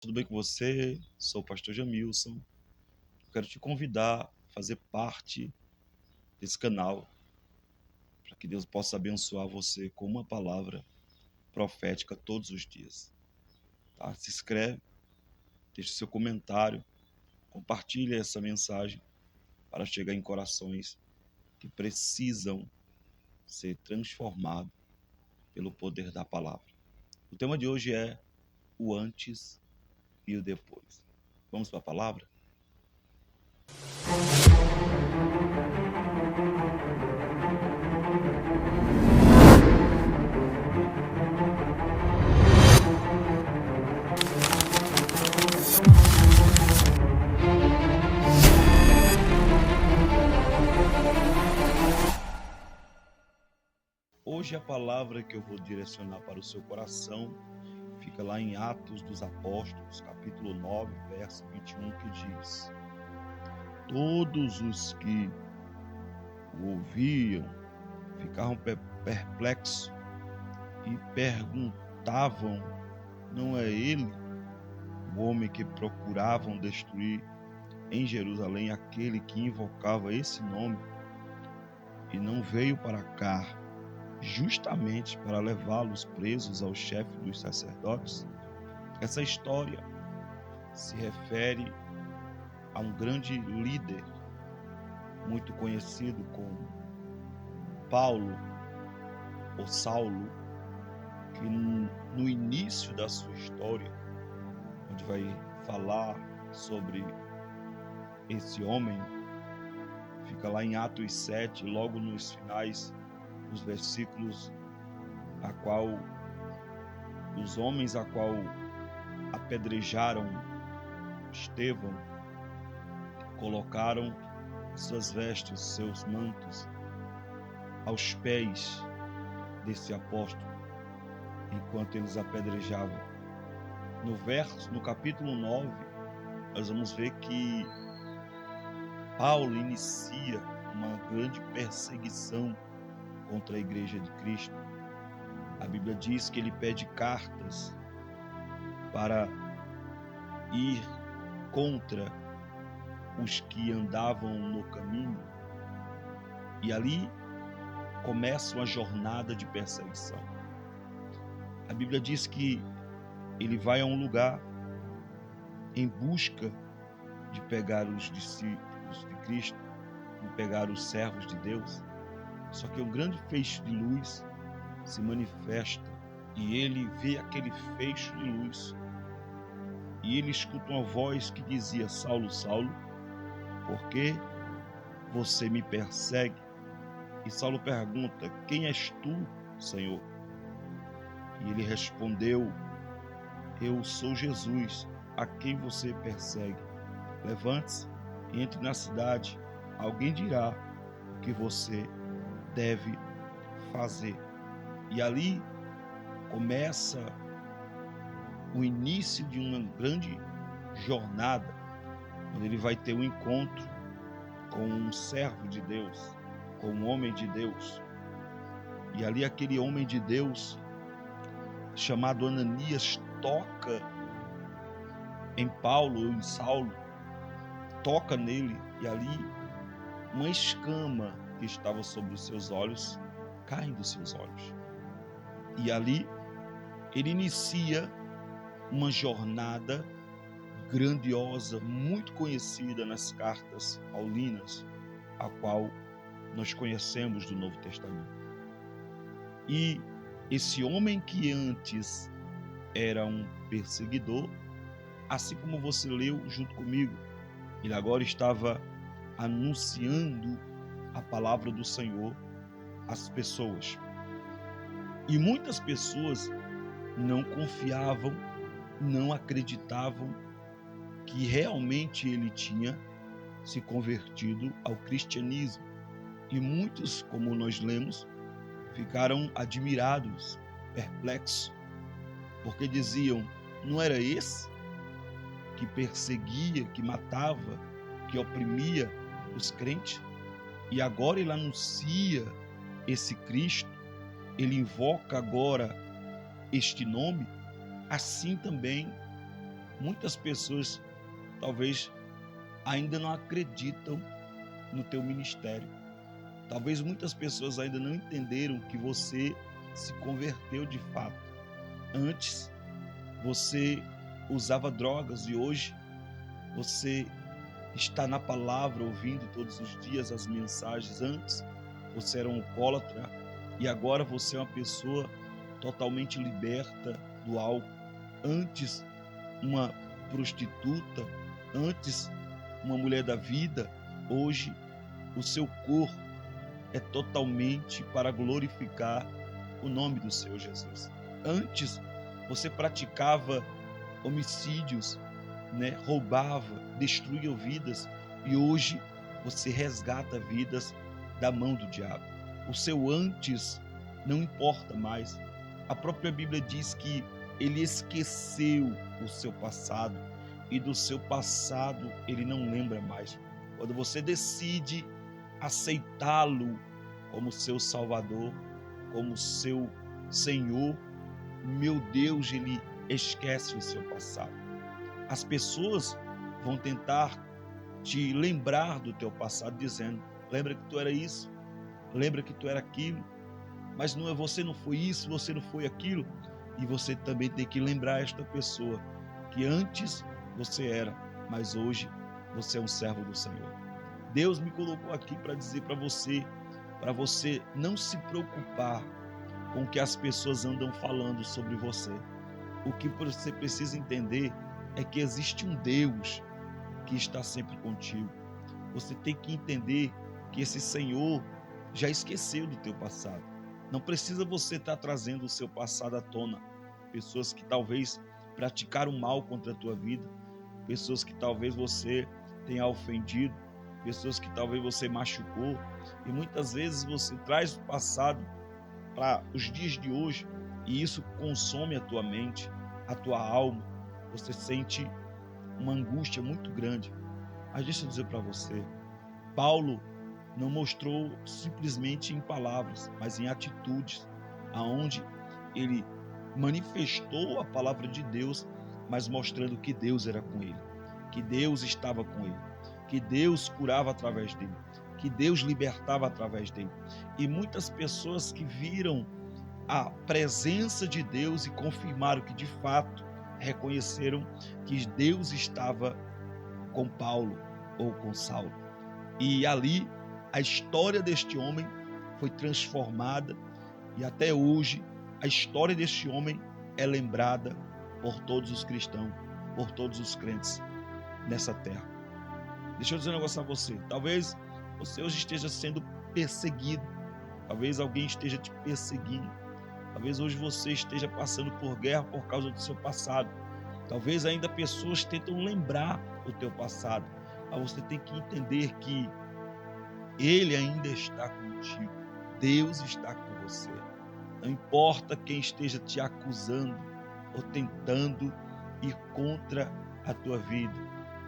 Tudo bem com você? Sou o pastor Jamilson. Quero te convidar a fazer parte desse canal para que Deus possa abençoar você com uma palavra profética todos os dias. Tá? Se inscreve, deixe seu comentário, compartilhe essa mensagem para chegar em corações que precisam ser transformados pelo poder da palavra. O tema de hoje é o antes e o depois. Vamos para a palavra? Hoje a palavra que eu vou direcionar para o seu coração fica lá em Atos dos Apóstolos, capítulo 9, verso 21, que diz: Todos os que o ouviam ficaram perplexos e perguntavam: não é ele o homem que procuravam destruir em Jerusalém aquele que invocava esse nome e não veio para cá justamente para levá-los presos ao chefe dos sacerdotes? Essa história se refere a um grande líder muito conhecido como Paulo ou Saulo, que no início da sua história, onde vai falar sobre esse homem, fica lá em Atos 7, logo nos finais dos versículos, a qual os homens a qual apedrejaram Estevão colocaram suas vestes, seus mantos aos pés desse apóstolo, enquanto eles apedrejavam. No capítulo 9, nós vamos ver que Paulo inicia uma grande perseguição contra a igreja de Cristo. A Bíblia diz que ele pede cartas para ir contra os que andavam no caminho, e ali começa uma jornada de perseguição. A Bíblia diz que ele vai a um lugar em busca de pegar os discípulos de Cristo, de pegar os servos de Deus. Só que um grande feixe de luz se manifesta e ele vê aquele feixe de luz e ele escuta uma voz que dizia: Saulo, Saulo, por que você me persegue? E Saulo pergunta: quem és tu, Senhor? E ele respondeu: eu sou Jesus, a quem você persegue. Levante-se e entre na cidade, alguém dirá o que você deve fazer. E ali começa o início de uma grande jornada, onde ele vai ter um encontro com um servo de Deus, com um homem de Deus. E ali aquele homem de Deus, chamado Ananias, toca em Paulo ou em Saulo, toca nele, e ali uma escama que estava sobre os seus olhos cai dos seus olhos. E ali ele inicia uma jornada grandiosa, muito conhecida nas cartas paulinas, a qual nós conhecemos do Novo Testamento. E esse homem que antes era um perseguidor, assim como você leu junto comigo, ele agora estava anunciando a palavra do Senhor às pessoas. E muitas pessoas não confiavam, não acreditavam que realmente ele tinha se convertido ao cristianismo. E muitos, como nós lemos, ficaram admirados, perplexos, porque diziam: não era esse que perseguia, que matava, que oprimia os crentes? E agora ele anuncia esse Cristo, ele invoca agora este nome. Assim também Muitas pessoas talvez ainda não acreditam no teu ministério. Talvez muitas pessoas ainda não entenderam que você se converteu de fato. Antes você usava drogas e hoje você está na palavra, ouvindo todos os dias as mensagens. Antes você era um alcoólatra e agora você é uma pessoa totalmente liberta do álcool. Antes uma prostituta, antes uma mulher da vida, hoje o seu corpo é totalmente para glorificar o nome do Senhor Jesus. Antes você praticava homicídios, roubava, destruía vidas, e hoje você resgata vidas da mão do diabo. O seu antes não importa mais. A própria Bíblia diz que ele esqueceu o seu passado e do seu passado ele não lembra mais. Quando você decide aceitá-lo como seu Salvador, como seu Senhor, meu Deus, ele esquece o seu passado. As pessoas vão tentar te lembrar do teu passado, dizendo: lembra que tu era isso, lembra que tu era aquilo, mas não é, você não foi isso, você não foi aquilo. E você também tem que lembrar esta pessoa que antes você era, mas hoje você é um servo do Senhor. Deus me colocou aqui para dizer para você não se preocupar com o que as pessoas andam falando sobre você. O que você precisa entender é que existe um Deus que está sempre contigo. Você tem que entender que esse Senhor já esqueceu do teu passado. Não precisa você estar trazendo o seu passado à tona. Pessoas que talvez praticaram mal contra a tua vida, pessoas que talvez você tenha ofendido, pessoas que talvez você machucou, e muitas vezes você traz o passado para os dias de hoje, e isso consome a tua mente, a tua alma. Você sente uma angústia muito grande. Mas deixa eu dizer para você, Paulo não mostrou simplesmente em palavras, mas em atitudes, aonde ele manifestou a palavra de Deus, mas mostrando que Deus era com ele, que Deus estava com ele, que Deus curava através dele, que Deus libertava através dele. E muitas pessoas que viram a presença de Deus e confirmaram que de fato reconheceram que Deus estava com Paulo ou com Saulo. E ali a história deste homem foi transformada, e até hoje a história deste homem é lembrada por todos os cristãos, por todos os crentes nessa terra. Deixa eu dizer um negócio a você. Talvez você hoje esteja sendo perseguido, talvez alguém esteja te perseguindo, talvez hoje você esteja passando por guerra por causa do seu passado. Talvez ainda pessoas tentam lembrar o teu passado, mas você tem que entender que Ele ainda está contigo. Deus está com você. Não importa quem esteja te acusando ou tentando ir contra a tua vida.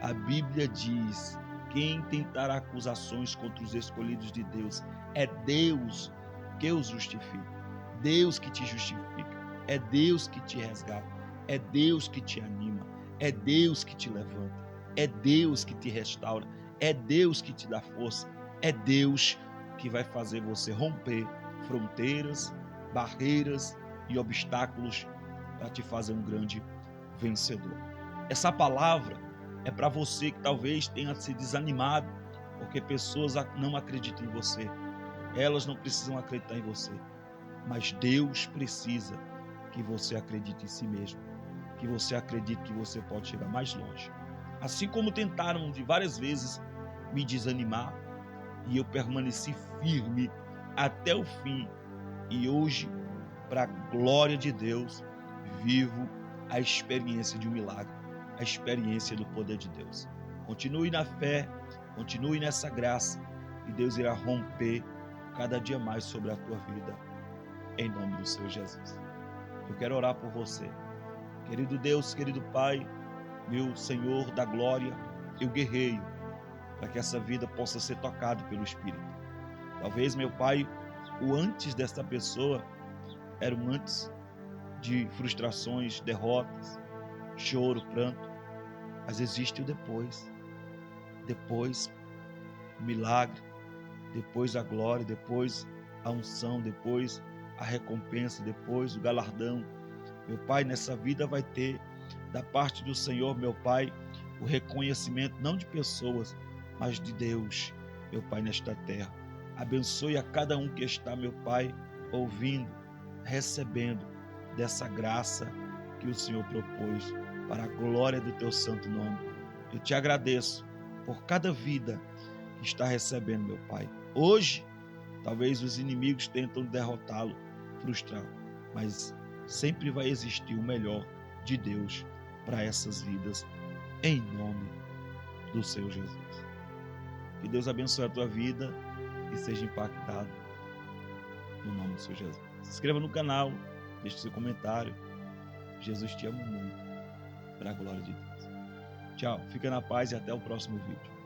A Bíblia diz: quem tentar acusações contra os escolhidos de Deus, é Deus que os justifica. Deus que te justifica. É Deus que te resgata. É Deus que te anima. É Deus que te levanta. É Deus que te restaura. É Deus que te dá força. É Deus que vai fazer você romper fronteiras, barreiras e obstáculos para te fazer um grande vencedor. Essa palavra é para você que talvez tenha se desanimado porque pessoas não acreditam em você. Elas não precisam acreditar em você, mas Deus precisa que você acredite em si mesmo, que você acredite que você pode chegar mais longe. Assim como tentaram de várias vezes me desanimar, e eu permaneci firme até o fim, e hoje, para a glória de Deus, vivo a experiência de um milagre, a experiência do poder de Deus. Continue na fé, continue nessa graça, e Deus irá romper cada dia mais sobre a tua vida, em nome do Senhor Jesus. Eu quero orar por você. Querido Deus, querido Pai, meu Senhor da glória, eu guerreio para que essa vida possa ser tocada pelo Espírito. Talvez, meu Pai, o antes dessa pessoa era um antes de frustrações, derrotas, choro, pranto, Mas existe o depois. Depois o milagre, depois a glória, depois a unção, depois a recompensa, depois o galardão. Meu Pai, nessa vida vai ter da parte do Senhor, meu Pai, o reconhecimento não de pessoas, mas de Deus, meu Pai, nesta terra. Abençoe a cada um que está, meu Pai, ouvindo, recebendo dessa graça que o Senhor propôs para a glória do teu santo nome. Eu te agradeço por cada vida que está recebendo, meu Pai. Hoje, talvez os inimigos tentam derrotá-lo, frustrá-lo, mas sempre vai existir o melhor de Deus para essas vidas, em nome do Senhor Jesus. Que Deus abençoe a tua vida e seja impactado no nome do Senhor Jesus. Se inscreva no canal, deixe seu comentário. Jesus te ama muito, para a glória de Deus. Tchau, fica na paz e até o próximo vídeo.